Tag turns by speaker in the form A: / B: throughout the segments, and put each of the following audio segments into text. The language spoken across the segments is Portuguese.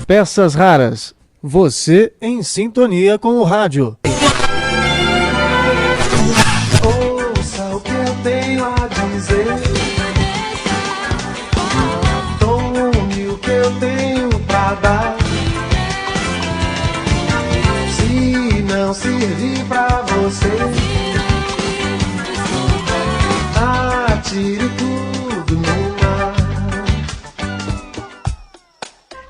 A: peças raras. Você em sintonia com o rádio.
B: Ouça o que eu tenho a dizer. Tome o que eu tenho pra dar. Se não servir pra você, atire tudo no mar.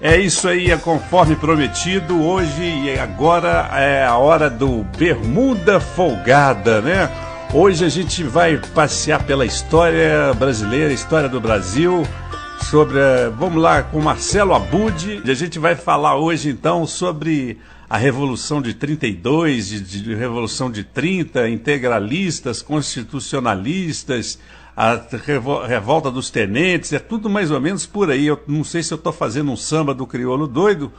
C: É isso aí, é conforme prometido. Hoje e agora é a hora do Bermuda Folgada, né? Hoje a gente vai passear pela história brasileira, história do Brasil, vamos lá, com Marcelo Abud. A gente vai falar hoje então sobre a Revolução de 32, de Revolução de 30, integralistas, constitucionalistas, a revolta dos tenentes, é tudo mais ou menos por aí. Eu não sei se eu estou fazendo um samba do crioulo doido,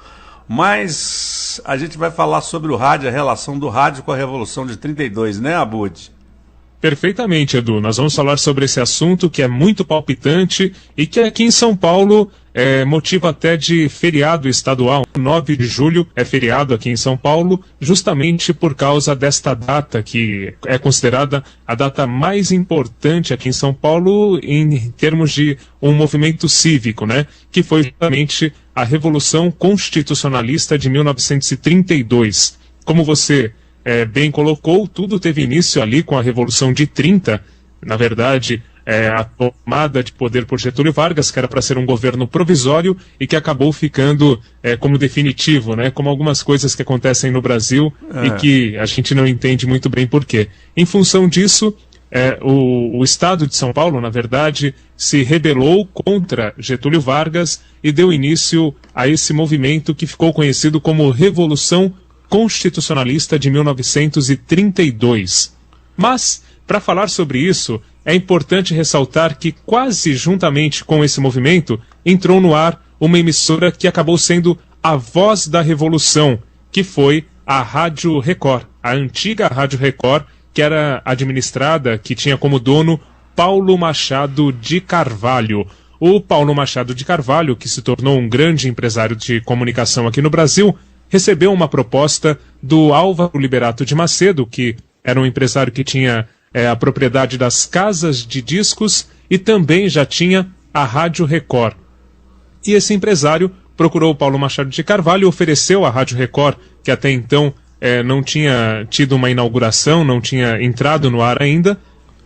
C: mas a gente vai falar sobre o rádio, a relação do rádio com a Revolução de 32, né, Abud?
D: Perfeitamente, Edu. Nós vamos falar sobre esse assunto que é muito palpitante e que aqui em São Paulo é motivo até de feriado estadual. 9 de julho é feriado aqui em São Paulo, justamente por causa desta data, que é considerada a data mais importante aqui em São Paulo em termos de um movimento cívico, né? Que foi justamente a Revolução Constitucionalista de 1932. Como você bem colocou, tudo teve início ali com a Revolução de 30, na verdade, a tomada de poder por Getúlio Vargas, que era para ser um governo provisório e que acabou ficando como definitivo, né? Como algumas coisas que acontecem no Brasil e que a gente não entende muito bem por quê. Em função disso, o Estado de São Paulo, na verdade, se rebelou contra Getúlio Vargas e deu início a esse movimento que ficou conhecido como Revolução Constitucionalista de 1932. Mas, para falar sobre isso, é importante ressaltar que quase juntamente com esse movimento entrou no ar uma emissora que acabou sendo a voz da revolução, que foi a Rádio Record, a antiga Rádio Record, que era administrada, que tinha como dono Paulo Machado de Carvalho. O Paulo Machado de Carvalho, que se tornou um grande empresário de comunicação aqui no Brasil, recebeu uma proposta do Álvaro Liberato de Macedo, que era um empresário que tinha a propriedade das casas de discos e também já tinha a Rádio Record. E esse empresário procurou o Paulo Machado de Carvalho e ofereceu à Rádio Record, que até então não tinha tido uma inauguração, não tinha entrado no ar ainda.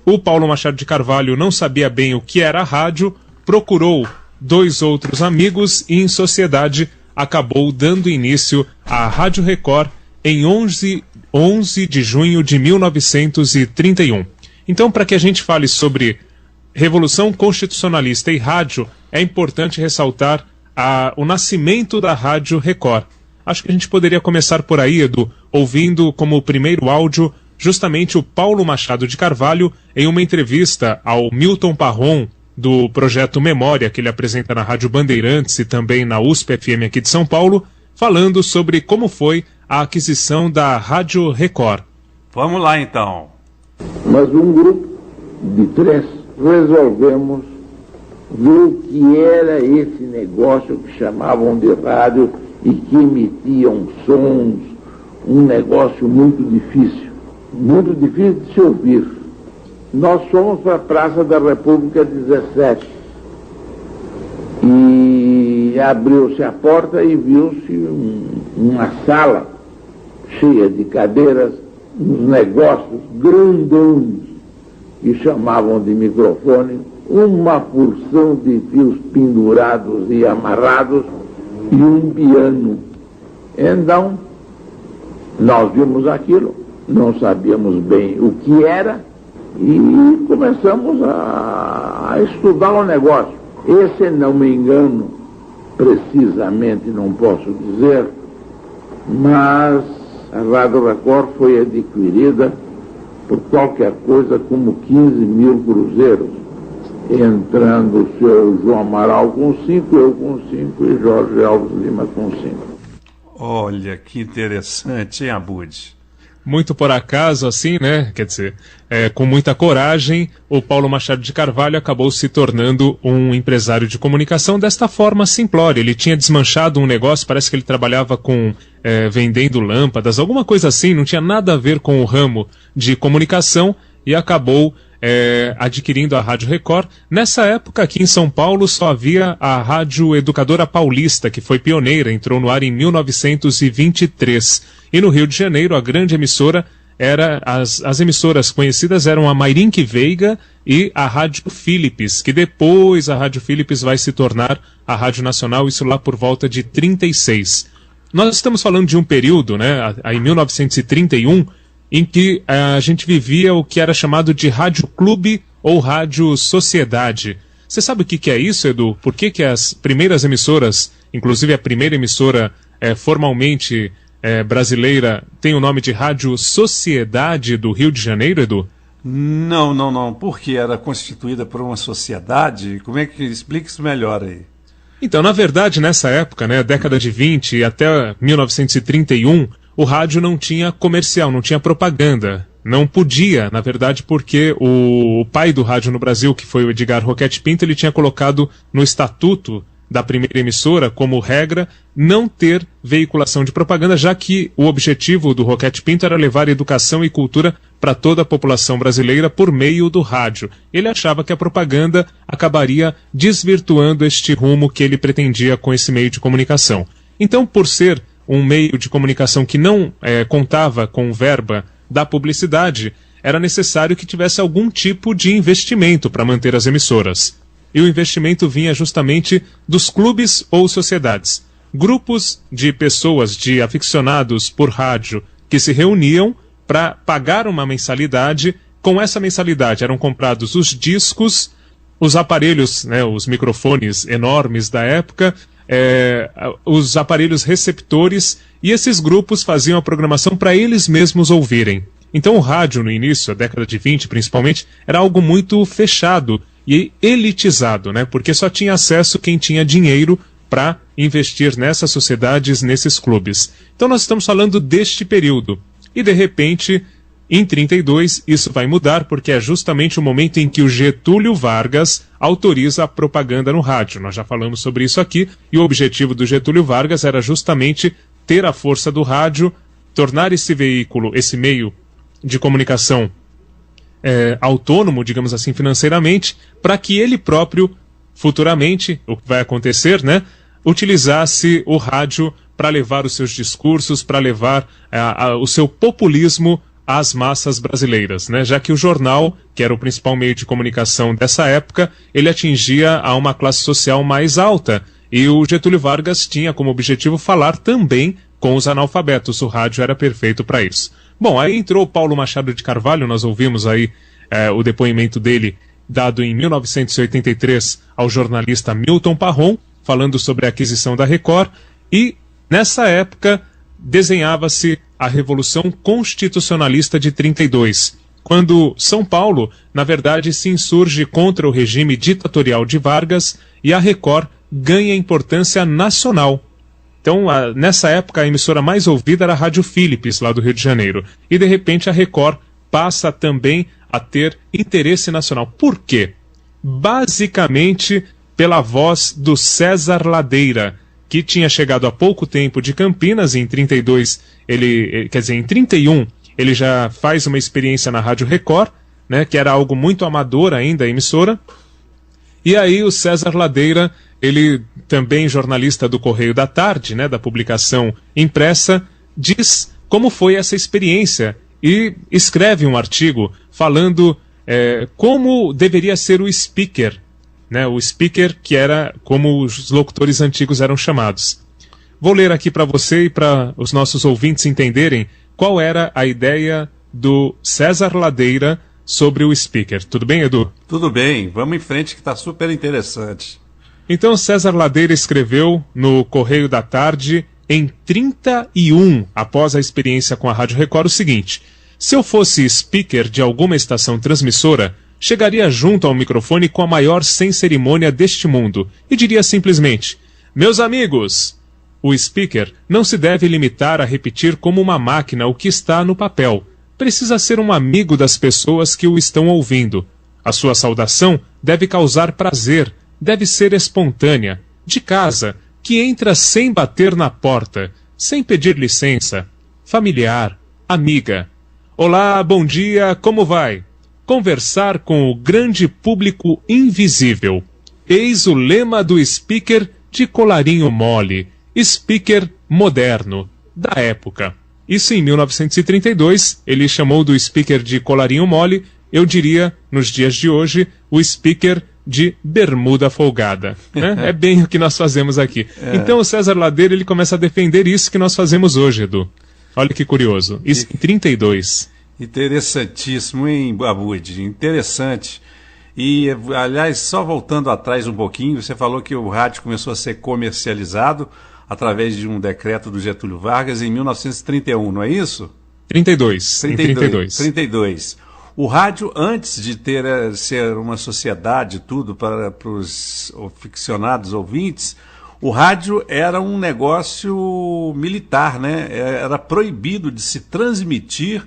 D: O Paulo Machado de Carvalho não sabia bem o que era a rádio, procurou 2 outros amigos e, em sociedade, acabou dando início à Rádio Record em 11 de junho de 1931. Então, para que a gente fale sobre Revolução Constitucionalista e rádio, é importante ressaltar o nascimento da Rádio Record. Acho que a gente poderia começar por aí, Edu, ouvindo como primeiro áudio justamente o Paulo Machado de Carvalho em uma entrevista ao Milton Parron, do projeto Memória, que ele apresenta na Rádio Bandeirantes e também na USP-FM aqui de São Paulo, falando sobre como foi a aquisição da Rádio Record.
C: Vamos lá, então.
E: Mas um grupo de 3 resolvemos ver o que era esse negócio que chamavam de rádio e que emitiam sons, um negócio muito difícil de se ouvir. Nós fomos para a Praça da República 17 e abriu-se a porta e viu-se uma sala cheia de cadeiras, uns negócios grandões que chamavam de microfone, uma porção de fios pendurados e amarrados e um piano. Então, nós vimos aquilo, não sabíamos bem o que era, e começamos a estudar o negócio. Esse, não me engano, precisamente não posso dizer, mas a Rádio Record foi adquirida por qualquer coisa como 15 mil cruzeiros, entrando o senhor João Amaral com 5, eu com 5 e Jorge Alves Lima com 5.
C: Olha, que interessante, hein, Abud?
D: muito por acaso, assim, né? Quer dizer, com muita coragem, o Paulo Machado de Carvalho acabou se tornando um empresário de comunicação desta forma simplória. Ele tinha desmanchado um negócio, parece que ele trabalhava com vendendo lâmpadas, alguma coisa assim, não tinha nada a ver com o ramo de comunicação e acabou adquirindo a Rádio Record. Nessa época, aqui em São Paulo, só havia a Rádio Educadora Paulista, que foi pioneira, entrou no ar em 1923. E no Rio de Janeiro, a grande emissora as emissoras conhecidas eram a Mairink Veiga e a Rádio Philips, que depois a Rádio Philips vai se tornar a Rádio Nacional, isso lá por volta de 36. Nós estamos falando de um período, né, em 1931, em que a gente vivia o que era chamado de rádio clube ou rádio sociedade. Você sabe o que é isso, Edu? Por que as primeiras emissoras, inclusive a primeira emissora formalmente brasileira, tem o nome de Rádio Sociedade do Rio de Janeiro, Edu?
C: Não. Porque era constituída por uma sociedade? Como é que explica isso melhor aí?
D: Então, na verdade, nessa época, né, década de 20 e até 1931, o rádio não tinha comercial, não tinha propaganda. Não podia, na verdade, porque o pai do rádio no Brasil, que foi o Edgar Roquette Pinto, ele tinha colocado no estatuto da primeira emissora como regra não ter veiculação de propaganda, já que o objetivo do Roquette Pinto era levar educação e cultura para toda a população brasileira por meio do rádio. Ele achava que a propaganda acabaria desvirtuando este rumo que ele pretendia com esse meio de comunicação. Então, por ser um meio de comunicação que não contava com verba da publicidade, era necessário que tivesse algum tipo de investimento para manter as emissoras. E o investimento vinha justamente dos clubes ou sociedades. Grupos de pessoas, de aficionados por rádio, que se reuniam para pagar uma mensalidade. Com essa mensalidade eram comprados os discos, os aparelhos, né, os microfones enormes da época, os aparelhos receptores, e esses grupos faziam a programação para eles mesmos ouvirem. Então o rádio no início, a década de 20 principalmente, era algo muito fechado e elitizado, né? Porque só tinha acesso quem tinha dinheiro para investir nessas sociedades, nesses clubes. Então nós estamos falando deste período. E de repente, em 32, isso vai mudar, porque é justamente o momento em que o Getúlio Vargas autoriza a propaganda no rádio. Nós já falamos sobre isso aqui, e o objetivo do Getúlio Vargas era justamente ter a força do rádio, tornar esse veículo, esse meio de comunicação autônomo, digamos assim, financeiramente, para que ele próprio, futuramente, o que vai acontecer, né, utilizasse o rádio para levar os seus discursos, para levar o seu populismo às massas brasileiras, né? Já que o jornal, que era o principal meio de comunicação dessa época, ele atingia a uma classe social mais alta, e o Getúlio Vargas tinha como objetivo falar também com os analfabetos. O rádio era perfeito para isso. Bom, aí entrou Paulo Machado de Carvalho, nós ouvimos aí o depoimento dele dado em 1983 ao jornalista Milton Parron, falando sobre a aquisição da Record, e nessa época desenhava-se a Revolução Constitucionalista de 32, quando São Paulo, na verdade, se insurge contra o regime ditatorial de Vargas e a Record ganha importância nacional. Então, nessa época, a emissora mais ouvida era a Rádio Philips, lá do Rio de Janeiro. E, de repente, a Record passa também a ter interesse nacional. Por quê? Basicamente, pela voz do César Ladeira, que tinha chegado há pouco tempo de Campinas. Em 32, em 31, ele já faz uma experiência na Rádio Record, né, que era algo muito amador ainda, a emissora. E aí o César Ladeira, ele também jornalista do Correio da Tarde, né, da publicação impressa, diz como foi essa experiência e escreve um artigo falando como deveria ser o speaker, né, o speaker que era como os locutores antigos eram chamados. Vou ler aqui para você e para os nossos ouvintes entenderem qual era a ideia do César Ladeira sobre o speaker. Tudo bem, Edu?
C: Tudo bem, vamos em frente que está super interessante.
D: Então César Ladeira escreveu no Correio da Tarde, em 31, após a experiência com a Rádio Record, o seguinte: se eu fosse speaker de alguma estação transmissora, chegaria junto ao microfone com a maior sem cerimônia deste mundo e diria simplesmente: meus amigos, O speaker não se deve limitar a repetir como uma máquina o que está no papel. Precisa ser um amigo das pessoas que o estão ouvindo. A sua saudação deve causar prazer, deve ser espontânea, de casa, que entra sem bater na porta, sem pedir licença, familiar, amiga. Olá, bom dia, como vai? Conversar com o grande público invisível. Eis o lema do speaker de colarinho mole, speaker moderno, da época. Isso em 1932, ele chamou do speaker de colarinho mole, eu diria, nos dias de hoje, o speaker de bermuda folgada. Né? É bem o que nós fazemos aqui. Então o César Ladeira, ele começa a defender isso que nós fazemos hoje, Edu. Olha que curioso. Isso em 32.
C: Interessantíssimo, hein, Abud? Interessante. E, aliás, só voltando atrás um pouquinho, você falou que o rádio começou a ser comercializado através de um decreto do Getúlio Vargas em 1931, não é isso?
D: 32.
C: 32. O rádio, antes de ser uma sociedade, tudo para os aficionados ouvintes, o rádio era um negócio militar, né? Era proibido de se transmitir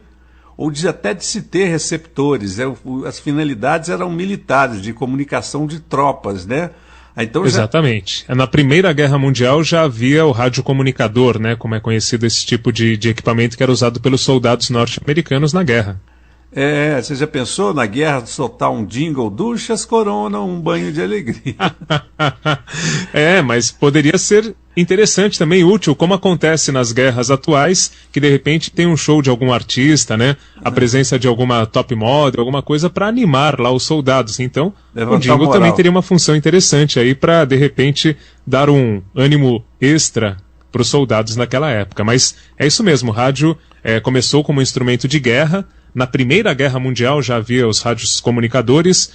C: ou até de se ter receptores. As finalidades eram militares, de comunicação de tropas, né? Então,
D: exatamente. Na Primeira Guerra Mundial já havia o radiocomunicador, né? Como é conhecido esse tipo de equipamento que era usado pelos soldados norte-americanos na guerra.
C: Você já pensou na guerra soltar um jingle, duchas corona, um banho de alegria?
D: Mas poderia ser interessante também, útil, como acontece nas guerras atuais, que de repente tem um show de algum artista, né? A presença de alguma top model, alguma coisa para animar lá os soldados. Então, o jingle também teria uma função interessante aí para, de repente, dar um ânimo extra para os soldados naquela época. Mas é isso mesmo, o rádio começou como instrumento de guerra. Na Primeira Guerra Mundial já havia os rádios comunicadores,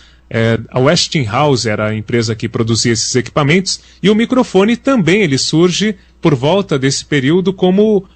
D: a Westinghouse era a empresa que produzia esses equipamentos, e o microfone também ele surge por volta desse período como,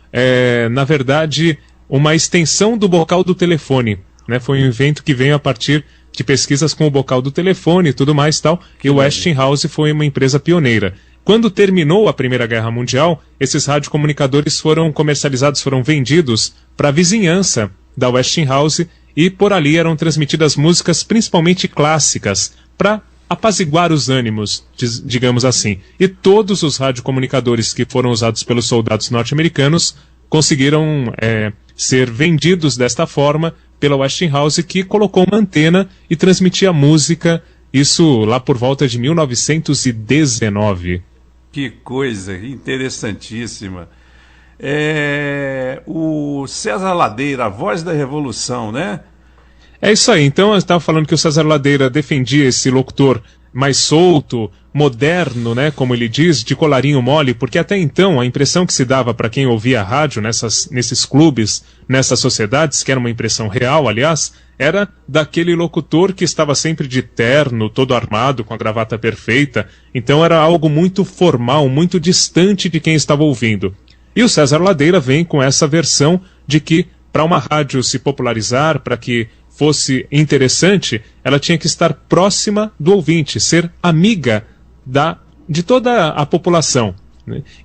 D: na verdade, uma extensão do bocal do telefone. Né? Foi um invento que veio a partir de pesquisas com o bocal do telefone e tudo mais tal, e o Westinghouse foi uma empresa pioneira. Quando terminou a Primeira Guerra Mundial, esses radiocomunicadores foram comercializados, foram vendidos para a vizinhança da Westinghouse, e por ali eram transmitidas músicas principalmente clássicas, para apaziguar os ânimos, digamos assim. E todos os radiocomunicadores que foram usados pelos soldados norte-americanos conseguiram ser vendidos desta forma pela Westinghouse, que colocou uma antena e transmitia música, isso lá por volta de 1919.
C: Que coisa interessantíssima. O César Ladeira, a voz da revolução, né?
D: É isso aí. Então eu estava falando que o César Ladeira defendia esse locutor mais solto, moderno, né, como ele diz, de colarinho mole, porque até então a impressão que se dava para quem ouvia a rádio nesses clubes, nessas sociedades, que era uma impressão real, aliás, era daquele locutor que estava sempre de terno, todo armado, com a gravata perfeita. Então era algo muito formal, muito distante de quem estava ouvindo. E o César Ladeira vem com essa versão de que, para uma rádio se popularizar, para que fosse interessante, ela tinha que estar próxima do ouvinte, ser amiga de toda a população.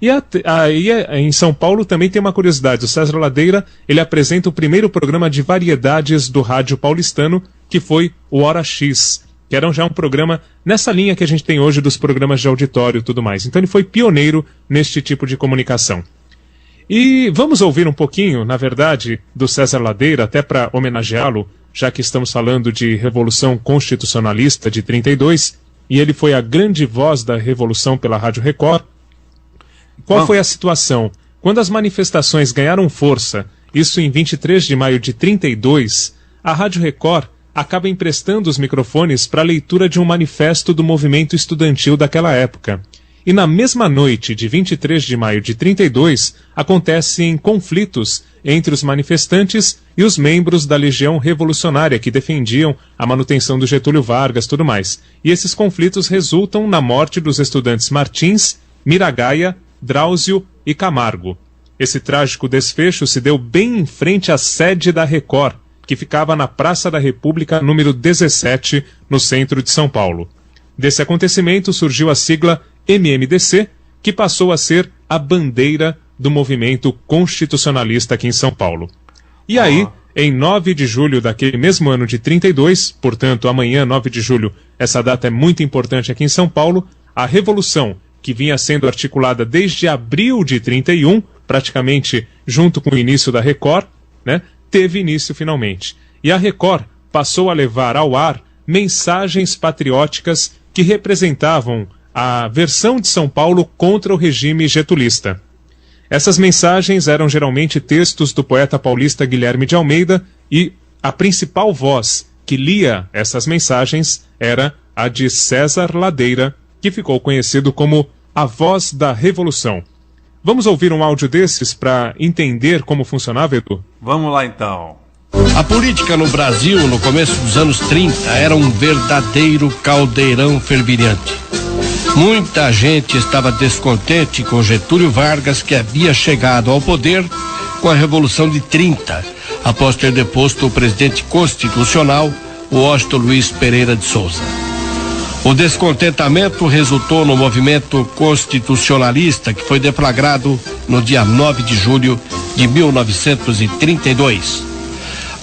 D: E aí em São Paulo também tem uma curiosidade. O César Ladeira, ele apresenta o primeiro programa de variedades do rádio paulistano, que foi o Hora X, que era já um programa nessa linha que a gente tem hoje dos programas de auditório e tudo mais. Então ele foi pioneiro neste tipo de comunicação. E vamos ouvir um pouquinho, na verdade, do César Ladeira, até para homenageá-lo, já que estamos falando de Revolução Constitucionalista de 32, e ele foi a grande voz da Revolução pela Rádio Record. Qual foi a situação? Quando as manifestações ganharam força, isso em 23 de maio de 32, a Rádio Record acaba emprestando os microfones para a leitura de um manifesto do movimento estudantil daquela época. E na mesma noite de 23 de maio de 32, acontecem conflitos entre os manifestantes e os membros da Legião Revolucionária que defendiam a manutenção do Getúlio Vargas e tudo mais. E esses conflitos resultam na morte dos estudantes Martins, Miragaia, Drauzio e Camargo. Esse trágico desfecho se deu bem em frente à sede da Record, que ficava na Praça da República, número 17, no centro de São Paulo. Desse acontecimento surgiu a sigla MMDC, que passou a ser a bandeira do movimento constitucionalista aqui em São Paulo. E aí, em 9 de julho daquele mesmo ano de 32, portanto, amanhã, 9 de julho, essa data é muito importante aqui em São Paulo, a Revolução, que vinha sendo articulada desde abril de 31, praticamente junto com o início da Record, né, teve início finalmente. E a Record passou a levar ao ar mensagens patrióticas que representavam a versão de São Paulo contra o regime getulista. Essas mensagens eram geralmente textos do poeta paulista Guilherme de Almeida e a principal voz que lia essas mensagens era a de César Ladeira, que ficou conhecido como a voz da Revolução. Vamos ouvir um áudio desses para entender como funcionava, Edu?
C: Vamos lá então.
F: A política no Brasil, no começo dos anos 30, era um verdadeiro caldeirão fervilhante. Muita gente estava descontente com Getúlio Vargas, que havia chegado ao poder com a Revolução de 30, após ter deposto o presidente constitucional, Washington Luiz Pereira de Souza. O descontentamento resultou no movimento constitucionalista que foi deflagrado no dia 9 de julho de 1932.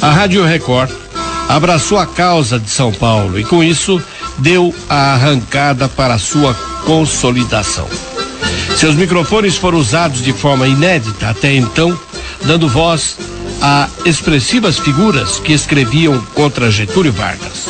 F: A Rádio Record abraçou a causa de São Paulo e, com isso, deu a arrancada para a sua consolidação. Seus microfones foram usados de forma inédita até então, dando voz a expressivas figuras que escreviam contra Getúlio Vargas.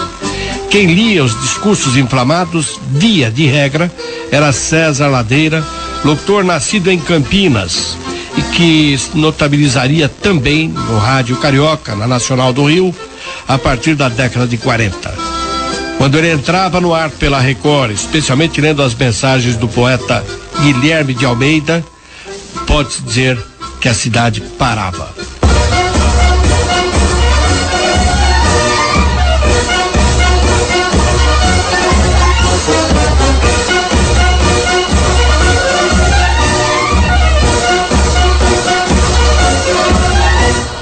F: Quem lia os discursos inflamados, via de regra, era César Ladeira, locutor nascido em Campinas e que notabilizaria também no Rádio Carioca, na Nacional do Rio, a partir da década de 40. Quando ele entrava no ar pela Record, especialmente lendo as mensagens do poeta Guilherme de Almeida, pode-se dizer que a cidade parava.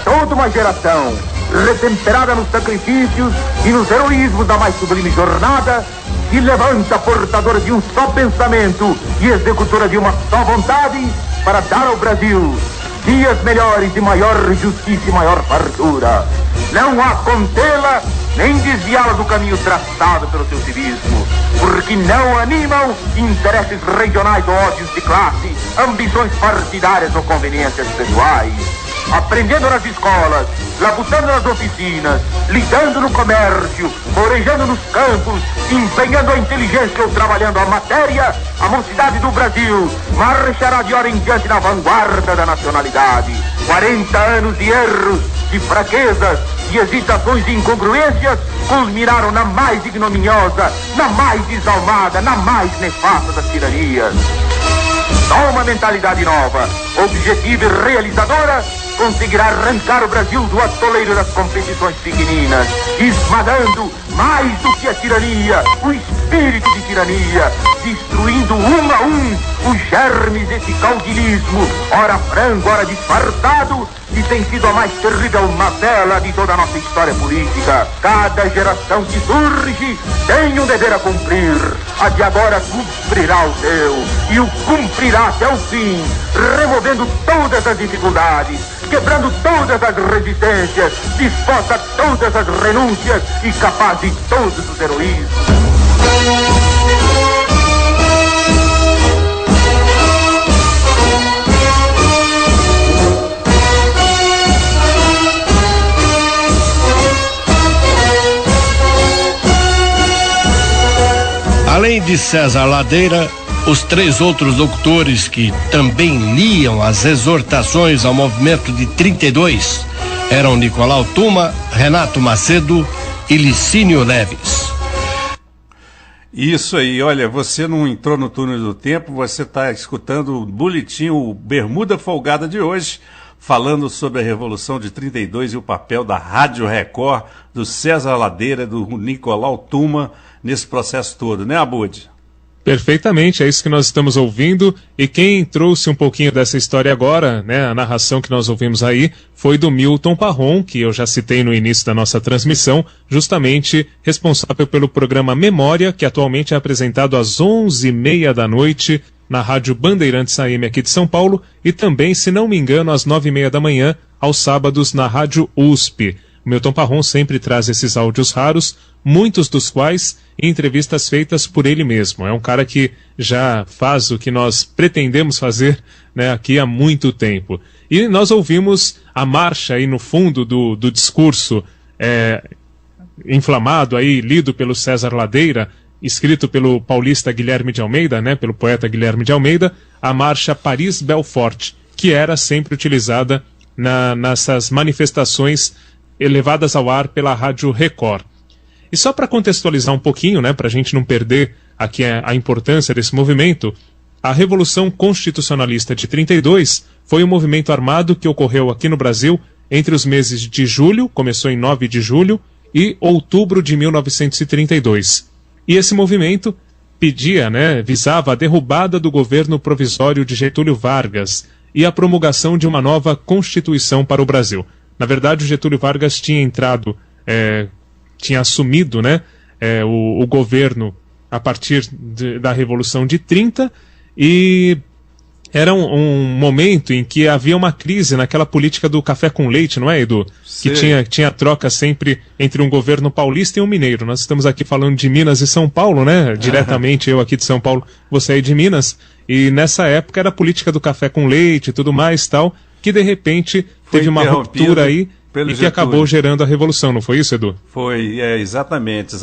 G: Toda uma geração retemperada nos sacrifícios e nos heroísmos da mais sublime jornada, se levanta portadora de um só pensamento e executora de uma só vontade para dar ao Brasil dias melhores de maior justiça e maior fartura. Não há contê-la nem desviá-la do caminho traçado pelo seu civismo, porque não animam interesses regionais ou ódios de classe, ambições partidárias ou conveniências pessoais. Aprendendo nas escolas, labutando nas oficinas, lidando no comércio, orejando nos campos, empenhando a inteligência ou trabalhando a matéria, a mocidade do Brasil marchará de hora em diante na vanguarda da nacionalidade. 40 anos de erros, de fraquezas, de hesitações e incongruências culminaram na mais ignominiosa, na mais desalmada, na mais nefasta das tiranias. Só uma mentalidade nova, objetiva e realizadora, conseguirá arrancar o Brasil do atoleiro das competições pequeninas, esmagando mais do que a tirania, o espírito de tirania, destruindo um a um os germes desse caudilismo, ora frango, ora disfarçado, que tem sido a mais terrível mazela de toda a nossa história política. Cada geração que surge tem um dever a cumprir. A de agora cumprirá o seu, e o cumprirá até o fim, removendo todas as dificuldades, quebrando todas as resistências, disposta a todas as renúncias e capaz de todos os heroísmos.
F: Além de César Ladeira, os três outros locutores que também liam as exortações ao movimento de 32 eram Nicolau Tuma, Renato Macedo e Licínio Neves.
C: Isso aí, olha, você não entrou no túnel do tempo, você está escutando o boletim, o Bermuda Folgada de hoje, falando sobre a Revolução de 32 e o papel da Rádio Record, do César Ladeira, do Nicolau Tuma, nesse processo todo, né, Abud?
D: Perfeitamente, é isso que nós estamos ouvindo, e quem trouxe um pouquinho dessa história agora, né, a narração que nós ouvimos aí, foi do Milton Parron, que eu já citei no início da nossa transmissão, justamente responsável pelo programa Memória, que atualmente é apresentado às 11h30 da noite na Rádio Bandeirantes AM aqui de São Paulo e também, se não me engano, às 9h30 da manhã, aos sábados, na Rádio USP. O Milton Parron sempre traz esses áudios raros, muitos dos quais em entrevistas feitas por ele mesmo. É um cara que já faz o que nós pretendemos fazer, né, aqui há muito tempo. E nós ouvimos a marcha aí no fundo do discurso inflamado aí, lido pelo César Ladeira, escrito pelo paulista Guilherme de Almeida, né, pelo poeta Guilherme de Almeida, a marcha Paris-Belfort, que era sempre utilizada nessas manifestações elevadas ao ar pela Rádio Record. E só para contextualizar um pouquinho, né, para a gente não perder aqui a importância desse movimento, a Revolução Constitucionalista de 32 foi um movimento armado que ocorreu aqui no Brasil entre os meses de julho, começou em 9 de julho, e outubro de 1932. E esse movimento pedia, né, visava a derrubada do governo provisório de Getúlio Vargas e a promulgação de uma nova Constituição para o Brasil. Na verdade, o Getúlio Vargas tinha tinha assumido, né, o governo a partir da Revolução de 30 e era um momento em que havia uma crise naquela política do café com leite, não é, Edu? Sim. Que tinha troca sempre entre um governo paulista e um mineiro. Nós estamos aqui falando de Minas e São Paulo, né? Diretamente eu aqui de São Paulo, você aí de Minas. E nessa época era a política do café com leite e tudo mais tal, que de repente teve uma ruptura aí e que acabou gerando a Revolução, não foi isso, Edu?
C: Foi, exatamente.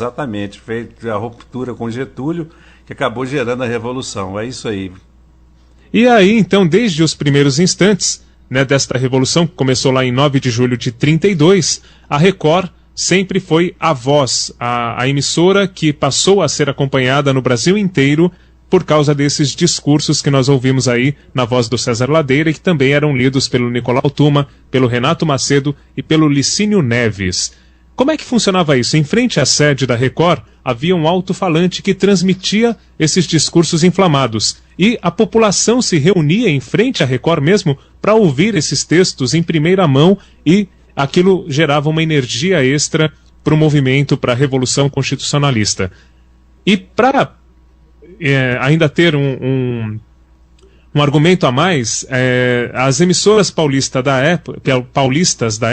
C: Feita a ruptura com Getúlio, que acabou gerando a Revolução, é isso aí.
D: E aí, então, desde os primeiros instantes, né, desta Revolução, que começou lá em 9 de julho de 32, a Record sempre foi a voz, a emissora que passou a ser acompanhada no Brasil inteiro por causa desses discursos que nós ouvimos aí na voz do César Ladeira e que também eram lidos pelo Nicolau Tuma, pelo Renato Macedo e pelo Licínio Neves. Como é que funcionava isso? Em frente à sede da Record, havia um alto-falante que transmitia esses discursos inflamados. E a população se reunia em frente à Record mesmo para ouvir esses textos em primeira mão e aquilo gerava uma energia extra para o movimento, para a Revolução Constitucionalista. E para ainda ter um argumento a mais, as emissoras paulistas da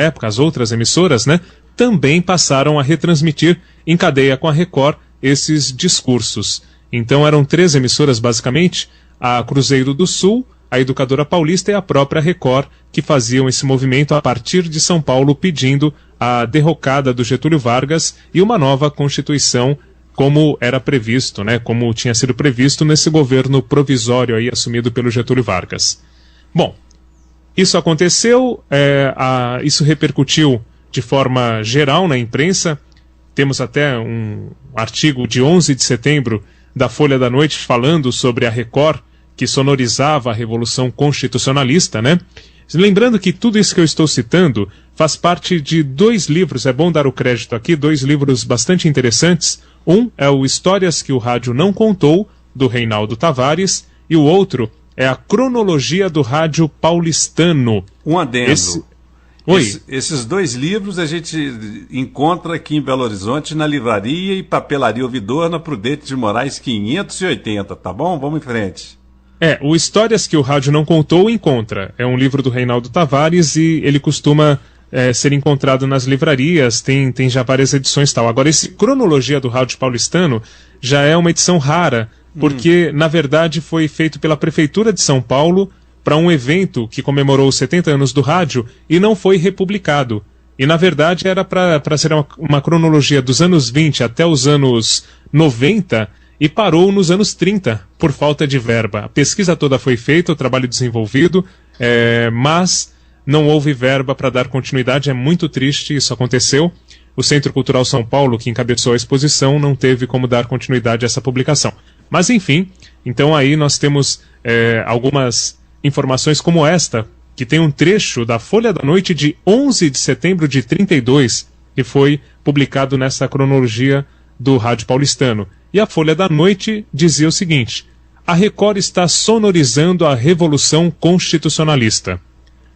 D: época, as outras emissoras, né, também passaram a retransmitir em cadeia com a Record esses discursos. Então eram 3 emissoras basicamente, a Cruzeiro do Sul, a Educadora Paulista e a própria Record, que faziam esse movimento a partir de São Paulo pedindo a derrocada do Getúlio Vargas e uma nova Constituição como era previsto, né, como tinha sido previsto nesse governo provisório aí assumido pelo Getúlio Vargas. Bom, isso aconteceu, isso repercutiu de forma geral na imprensa. Temos até um artigo de 11 de setembro da Folha da Noite falando sobre a Record, que sonorizava a Revolução Constitucionalista, né? Lembrando que tudo isso que eu estou citando faz parte de 2 livros, é bom dar o crédito aqui, 2 livros bastante interessantes. Um é o Histórias que o Rádio Não Contou, do Reinaldo Tavares, e o outro é a Cronologia do Rádio Paulistano.
C: Um adendo. Esses 2 livros a gente encontra aqui em Belo Horizonte na Livraria e Papelaria Ouvidor, na Prudente de Moraes 580, tá bom? Vamos em frente.
D: O Histórias que o Rádio Não Contou encontra. É um livro do Reinaldo Tavares e ele costuma ser encontrado nas livrarias, tem já várias edições e tal. Agora, esse Cronologia do Rádio Paulistano já é uma edição rara, porque, na verdade, foi feito pela Prefeitura de São Paulo para um evento que comemorou os 70 anos do rádio e não foi republicado. E, na verdade, era para ser uma cronologia dos anos 20 até os anos 90 e parou nos anos 30 por falta de verba. A pesquisa toda foi feita, o trabalho desenvolvido, mas não houve verba para dar continuidade. É muito triste, isso aconteceu. O Centro Cultural São Paulo, que encabeçou a exposição, não teve como dar continuidade a essa publicação. Mas, enfim, então aí nós temos algumas informações como esta, que tem um trecho da Folha da Noite de 11 de setembro de 32, que foi publicado nessa cronologia do Rádio Paulistano. E a Folha da Noite dizia o seguinte: a Record está sonorizando a Revolução Constitucionalista.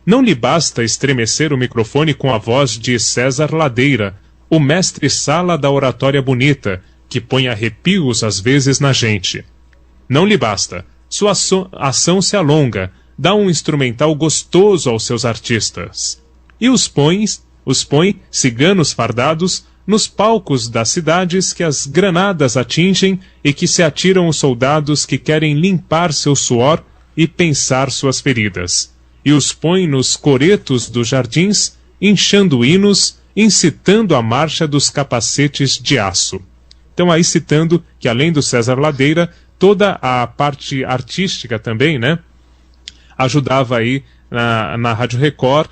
D: Não lhe basta estremecer o microfone com a voz de César Ladeira, o mestre-sala da oratória bonita, que põe arrepios às vezes na gente. Não lhe basta. sua ação se alonga, dá um instrumental gostoso aos seus artistas. E os põe, ciganos fardados, nos palcos das cidades que as granadas atingem e que se atiram os soldados que querem limpar seu suor e pensar suas feridas. E os põe nos coretos dos jardins, inchando hinos, incitando a marcha dos capacetes de aço. Então aí citando que além do César Ladeira, toda a parte artística também, né, ajudava aí na Rádio Record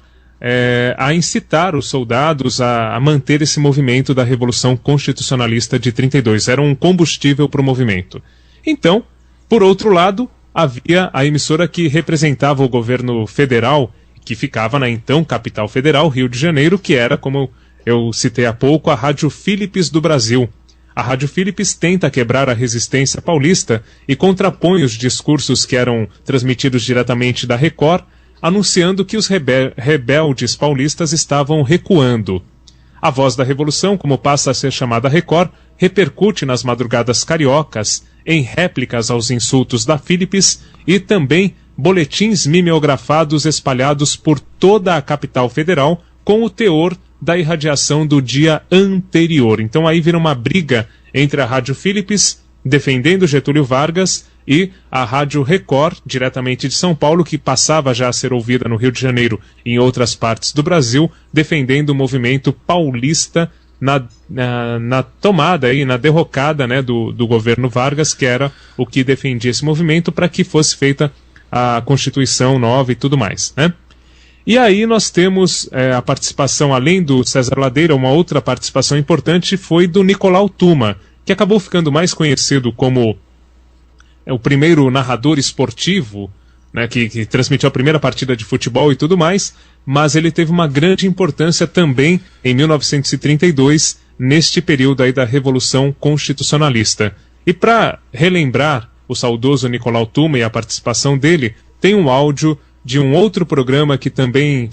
D: a incitar os soldados a manter esse movimento da Revolução Constitucionalista de 32. Era um combustível para o movimento. Então, por outro lado, havia a emissora que representava o governo federal, que ficava na então capital federal, Rio de Janeiro, que era, como eu citei há pouco, a Rádio Philips do Brasil. A Rádio Philips tenta quebrar a resistência paulista e contrapõe os discursos que eram transmitidos diretamente da Record, anunciando que os rebeldes paulistas estavam recuando. A Voz da Revolução, como passa a ser chamada Record, repercute nas madrugadas cariocas, em réplicas aos insultos da Philips e também boletins mimeografados espalhados por toda a capital federal com o teor da irradiação do dia anterior. Então aí vira uma briga entre a Rádio Philips, defendendo Getúlio Vargas, e a Rádio Record, diretamente de São Paulo, que passava já a ser ouvida no Rio de Janeiro e em outras partes do Brasil, defendendo o movimento paulista na tomada, aí, na derrocada, né, do governo Vargas, que era o que defendia esse movimento para que fosse feita a Constituição nova e tudo mais, né? E aí nós temos a participação, além do César Ladeira, uma outra participação importante foi do Nicolau Tuma, que acabou ficando mais conhecido como o primeiro narrador esportivo, né, que transmitiu a primeira partida de futebol e tudo mais, mas ele teve uma grande importância também em 1932, neste período aí da Revolução Constitucionalista. E para relembrar o saudoso Nicolau Tuma e a participação dele, tem um áudio de um outro programa que também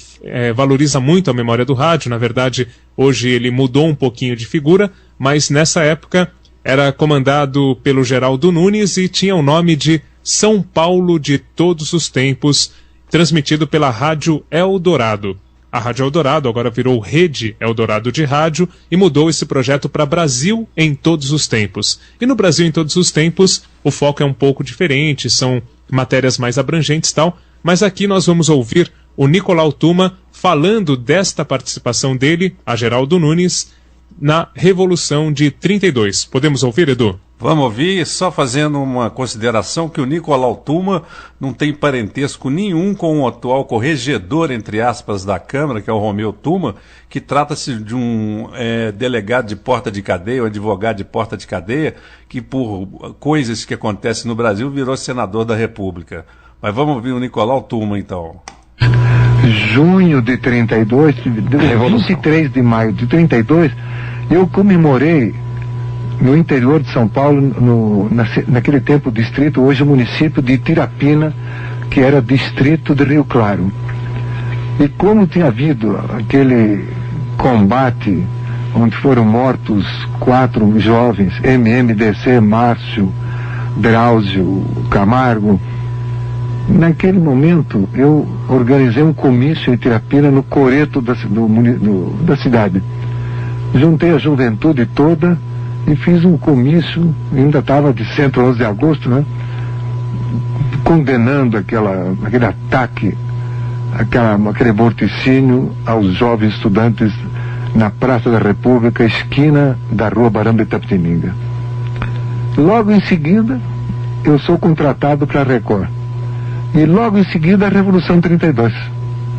D: valoriza muito a memória do rádio. Na verdade, hoje ele mudou um pouquinho de figura, mas nessa época era comandado pelo Geraldo Nunes e tinha o nome de São Paulo de Todos os Tempos, transmitido pela Rádio Eldorado. A Rádio Eldorado agora virou Rede Eldorado de Rádio e mudou esse projeto para Brasil em Todos os Tempos. E no Brasil em Todos os Tempos o foco é um pouco diferente, são matérias mais abrangentes e tal, mas aqui nós vamos ouvir o Nicolau Tuma falando desta participação dele, a Geraldo Nunes, na Revolução de 32. Podemos ouvir, Edu?
C: Vamos ouvir, só fazendo uma consideração que o Nicolau Tuma não tem parentesco nenhum com o atual corregedor, entre aspas, da Câmara, que é o Romeu Tuma, que trata-se de um delegado de porta de cadeia, um advogado de porta de cadeia, que por coisas que acontecem no Brasil virou senador da República. Mas vamos ouvir o Nicolau Tuma, então.
H: Junho de 32, 23 de maio de 32, eu comemorei no interior de São Paulo, naquele tempo o distrito, hoje o município de Tirapina, que era distrito de Rio Claro. E como tinha havido aquele combate onde foram mortos 4 jovens, MMDC, Márcio, Drauzio, Camargo, naquele momento eu organizei um comício em Tirapina, no coreto da cidade. Juntei a juventude toda e fiz um comício, ainda estava de 111 de agosto, né? Condenando aquele ataque, aquele morticínio aos jovens estudantes na Praça da República, esquina da Rua Barão de Itapetininga. Logo em seguida, eu sou contratado para a Record. E logo em seguida a Revolução 32.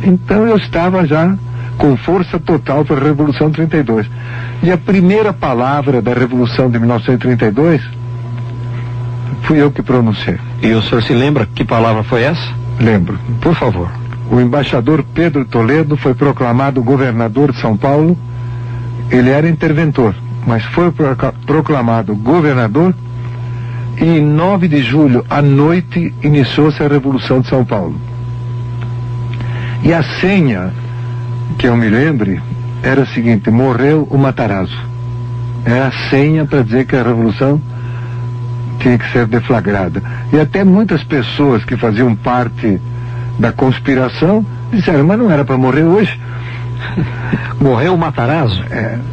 H: Então eu estava já com força total para a Revolução 32. E a primeira palavra da Revolução de 1932 fui eu que pronunciei.
I: E o senhor se lembra que palavra foi essa?
H: Lembro. Por favor. O embaixador Pedro Toledo foi proclamado governador de São Paulo. Ele era interventor, mas foi proclamado governador. E em 9 de julho, à noite, iniciou-se a Revolução de São Paulo. E a senha, que eu me lembre, era a seguinte: morreu o Matarazzo. É a senha para dizer que a Revolução tinha que ser deflagrada. E até muitas pessoas que faziam parte da conspiração disseram, mas não era para morrer hoje.
I: Morreu o Matarazzo?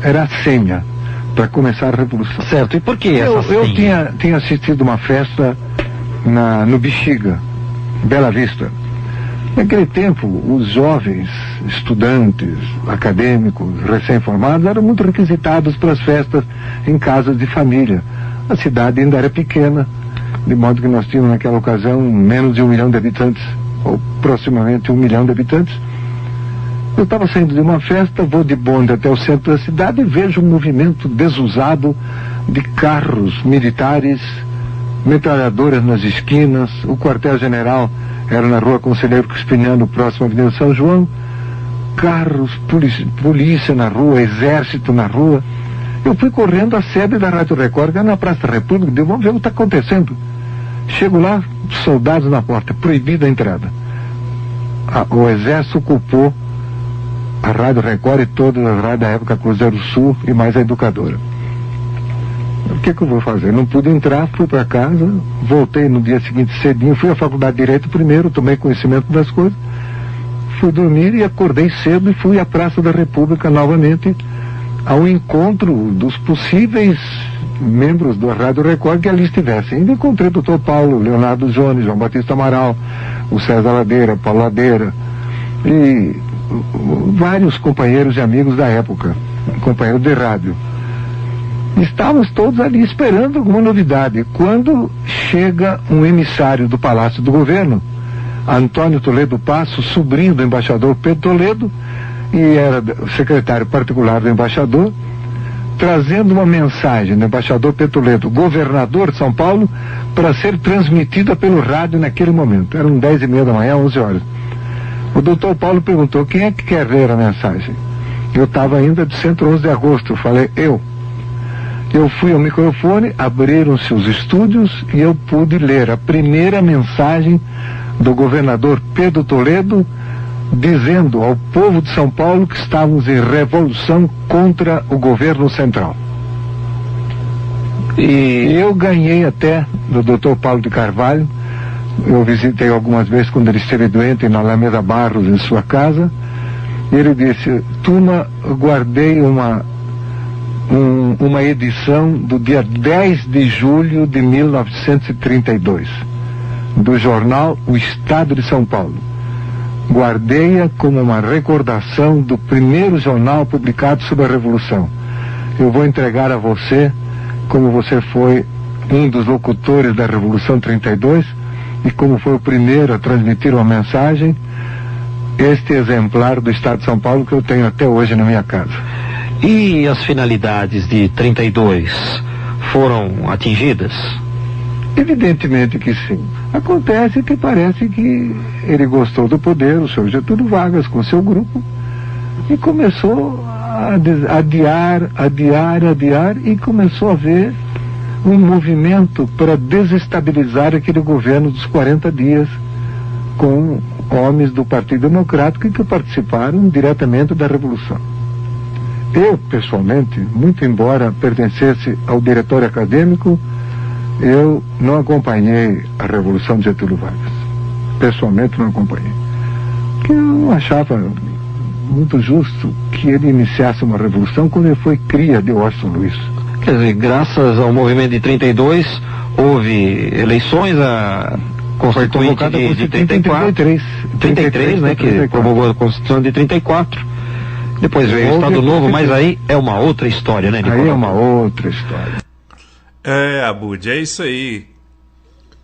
H: Era a senha para começar a revolução.
I: Certo, e por que essa senha?
H: Eu tinha assistido uma festa no Bexiga, Bela Vista. Naquele tempo, os jovens, estudantes, acadêmicos, recém-formados, eram muito requisitados para as festas em casas de família. A cidade ainda era pequena, de modo que nós tínhamos naquela ocasião menos de 1 milhão de habitantes, ou proximamente 1 milhão de habitantes. Eu estava saindo de uma festa, vou de bonde até o centro da cidade e vejo um movimento desusado de carros militares, metralhadoras nas esquinas. O quartel-general era na rua Conselheiro Crispiniano, próximo à Avenida São João. Carros, polícia na rua, exército na rua. Eu fui correndo à sede da Rádio Record, que era na Praça da República, digo, vamos ver o que está acontecendo. Chego lá, soldados na porta, proibida a entrada. O exército ocupou a Rádio Record e todas as rádios da época, Cruzeiro Sul e mais a Educadora. O que eu vou fazer? Não pude entrar, fui para casa, voltei no dia seguinte cedinho, fui à Faculdade de Direito primeiro, tomei conhecimento das coisas, fui dormir e acordei cedo e fui à Praça da República novamente ao encontro dos possíveis membros da Rádio Record que ali estivessem. E encontrei o Dr. Paulo, Leonardo Jones, João Batista Amaral, o César Ladeira, Paulo Ladeira e vários companheiros e amigos da época, companheiros de rádio. Estávamos todos ali esperando alguma novidade, quando chega um emissário do Palácio do Governo, Antônio Toledo Passo, sobrinho do embaixador Pedro Toledo, e era o secretário particular do embaixador, trazendo uma mensagem do embaixador Pedro Toledo, governador de São Paulo, para ser transmitida pelo rádio naquele momento. Eram 10h30 da manhã, 11 horas. O doutor Paulo perguntou, quem é que quer ler a mensagem? Eu estava ainda de 111 de agosto, eu falei, eu fui ao microfone, abriram-se os estúdios e eu pude ler a primeira mensagem do governador Pedro Toledo, dizendo ao povo de São Paulo que estávamos em revolução contra o governo central. E eu ganhei até do Dr. Paulo de Carvalho. Eu visitei algumas vezes quando ele esteve doente na Alameda Barros, em sua casa. E ele disse, turma, guardei uma edição do dia 10 de julho de 1932, do jornal O Estado de São Paulo. Guardei-a como uma recordação do primeiro jornal publicado sobre a Revolução. Eu vou entregar a você, como você foi um dos locutores da Revolução 32 e como foi o primeiro a transmitir uma mensagem, este exemplar do Estado de São Paulo que eu tenho até hoje na minha casa.
I: E as finalidades de 32 foram atingidas?
H: Evidentemente que sim. Acontece que parece que ele gostou do poder, o senhor Getúlio Vargas, com seu grupo, e começou a adiar, e começou a haver um movimento para desestabilizar aquele governo dos 40 dias, com homens do Partido Democrático que participaram diretamente da Revolução. Eu, pessoalmente, muito embora pertencesse ao diretório acadêmico, eu não acompanhei a Revolução de Getúlio Vargas. Pessoalmente não acompanhei. Porque eu não achava muito justo que ele iniciasse uma revolução quando ele foi cria de Washington Luiz.
I: Quer dizer, graças ao movimento de 32, houve eleições, a Constituinte de 33, né, que promulgou a Constituição de 34. Depois veio o Estado Novo, mas aí é uma outra história, né, Nicolau?
H: Aí é uma outra história.
C: Abud, é isso aí.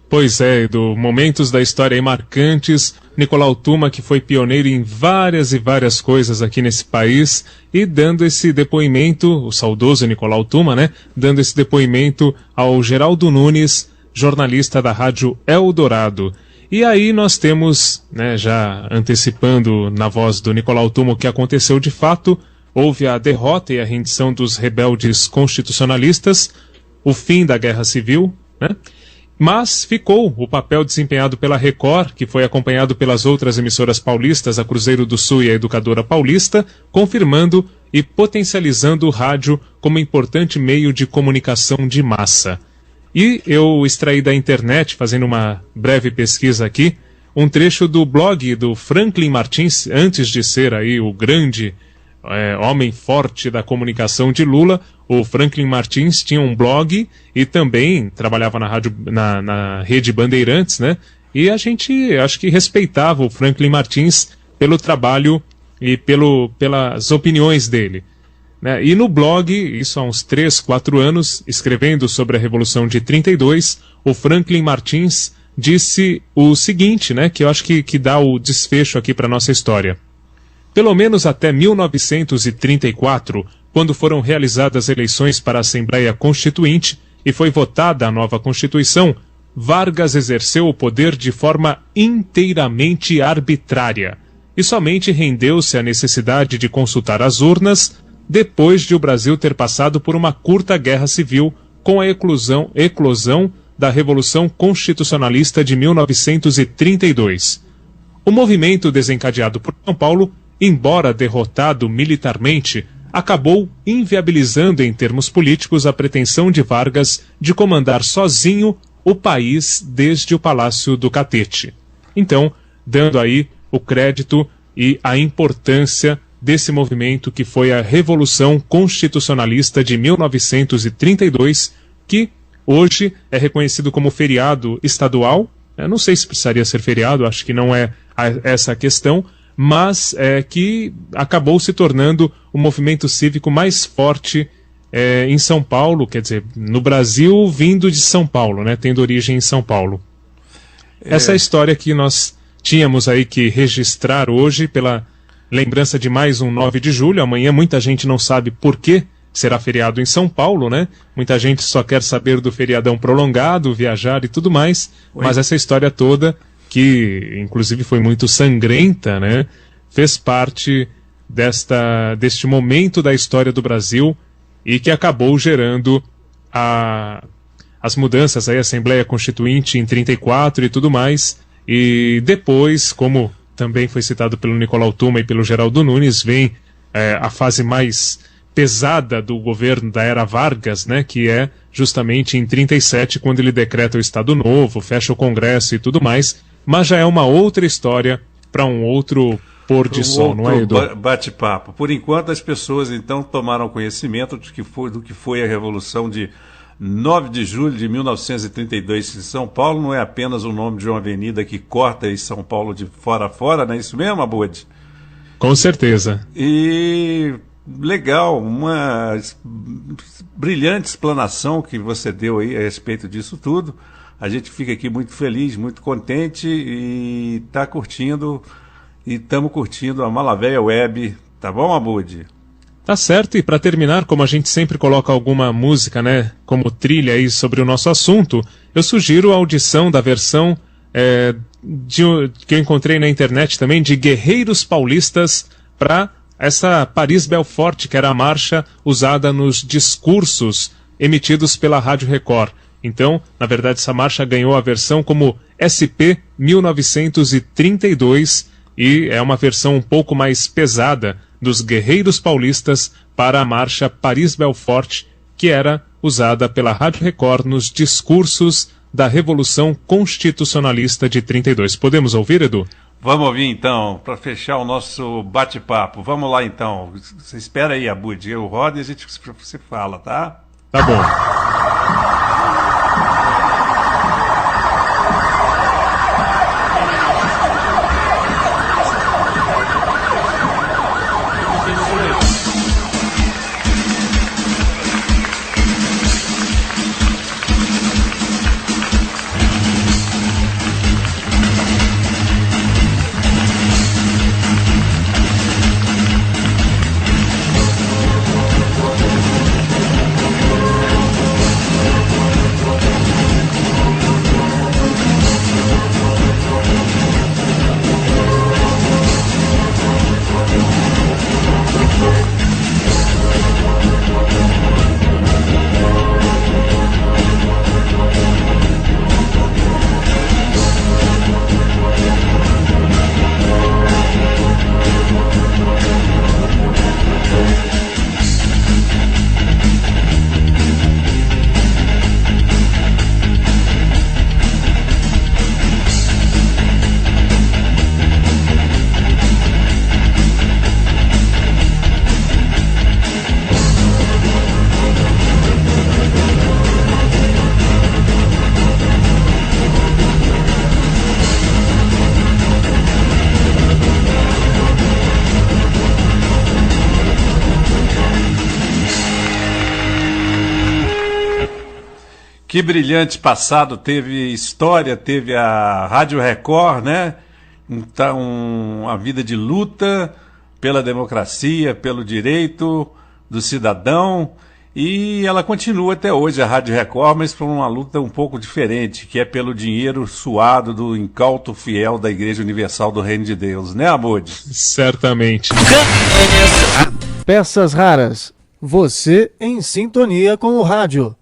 D: Pois é, Edu, momentos da história aí marcantes. Nicolau Tuma, que foi pioneiro em várias e várias coisas aqui nesse país, e dando esse depoimento, o saudoso Nicolau Tuma, né, dando esse depoimento ao Geraldo Nunes, jornalista da Rádio Eldorado. E aí nós temos, né, já antecipando na voz do Nicolau Tuma o que aconteceu de fato, houve a derrota e a rendição dos rebeldes constitucionalistas, o fim da Guerra Civil, né? Mas ficou o papel desempenhado pela Record, que foi acompanhado pelas outras emissoras paulistas, a Cruzeiro do Sul e a Educadora Paulista, confirmando e potencializando o rádio como importante meio de comunicação de massa. E eu extraí da internet, fazendo uma breve pesquisa aqui, um trecho do blog do Franklin Martins, antes de ser aí o grande homem forte da comunicação de Lula. O Franklin Martins tinha um blog e também trabalhava na Rede Bandeirantes, né? E a gente, acho que respeitava o Franklin Martins pelo trabalho e pelas opiniões dele, né? E no blog, isso há uns 3, 4 anos, escrevendo sobre a Revolução de 32, o Franklin Martins disse o seguinte, né? Que eu acho que dá o desfecho aqui para a nossa história. Pelo menos até 1934, quando foram realizadas eleições para a Assembleia Constituinte e foi votada a nova Constituição, Vargas exerceu o poder de forma inteiramente arbitrária e somente rendeu-se à necessidade de consultar as urnas depois de o Brasil ter passado por uma curta guerra civil com a eclosão da Revolução Constitucionalista de 1932. O movimento desencadeado por São Paulo, embora derrotado militarmente, acabou inviabilizando em termos políticos a pretensão de Vargas de comandar sozinho o país desde o Palácio do Catete. Então, dando aí o crédito e a importância desse movimento que foi a Revolução Constitucionalista de 1932, que hoje é reconhecido como feriado estadual. Eu não sei se precisaria ser feriado, acho que não é essa a questão, mas que acabou se tornando o movimento cívico mais forte em São Paulo, quer dizer, no Brasil, vindo de São Paulo, né, tendo origem em São Paulo. Essa é a história que nós tínhamos aí que registrar hoje pela lembrança de mais um 9 de julho. Amanhã muita gente não sabe por que será feriado em São Paulo, né? Muita gente só quer saber do feriadão prolongado, viajar e tudo mais, mas essa história toda, que inclusive foi muito sangrenta, né, fez parte deste momento da história do Brasil e que acabou gerando as mudanças aí, a Assembleia Constituinte em 34 e tudo mais, e depois, como também foi citado pelo Nicolau Tuma e pelo Geraldo Nunes, vem a fase mais pesada do governo da era Vargas, né, que é justamente em 37, quando ele decreta o Estado Novo, fecha o Congresso e tudo mais, mas já é uma outra história para um outro pôr de sol, não é, Edu?
C: Bate-papo. Por enquanto, as pessoas então tomaram conhecimento do que foi a Revolução de 9 de julho de 1932 em São Paulo. Não é apenas o nome de uma avenida que corta em São Paulo de fora a fora, não é isso mesmo, Abud?
D: Com certeza.
C: E legal, uma brilhante explanação que você deu aí a respeito disso tudo. A gente fica aqui muito feliz, muito contente e está curtindo, e estamos curtindo a Malavéia Web, tá bom, Abud?
D: Tá certo, e para terminar, como a gente sempre coloca alguma música, né, como trilha aí sobre o nosso assunto, eu sugiro a audição da versão que eu encontrei na internet também, de Guerreiros Paulistas, para essa Paris-Belfort, que era a marcha usada nos discursos emitidos pela Rádio Record. Então, na verdade, essa marcha ganhou a versão como SP 1932 e é uma versão um pouco mais pesada dos Guerreiros Paulistas para a marcha Paris-Belfort, que era usada pela Rádio Record nos discursos da Revolução Constitucionalista de 32. Podemos ouvir, Edu?
C: Vamos ouvir então, para fechar o nosso bate-papo. Vamos lá então. Você espera aí, Abud. Eu rodo e você fala, tá?
D: Tá bom.
C: Que brilhante passado, teve história, teve a Rádio Record, né? Então, a vida de luta pela democracia, pelo direito do cidadão, e ela continua até hoje, a Rádio Record, mas por uma luta um pouco diferente, que é pelo dinheiro suado do incauto fiel da Igreja Universal do Reino de Deus, né, Abud?
D: Certamente.
A: Peças raras. Você em sintonia com o rádio.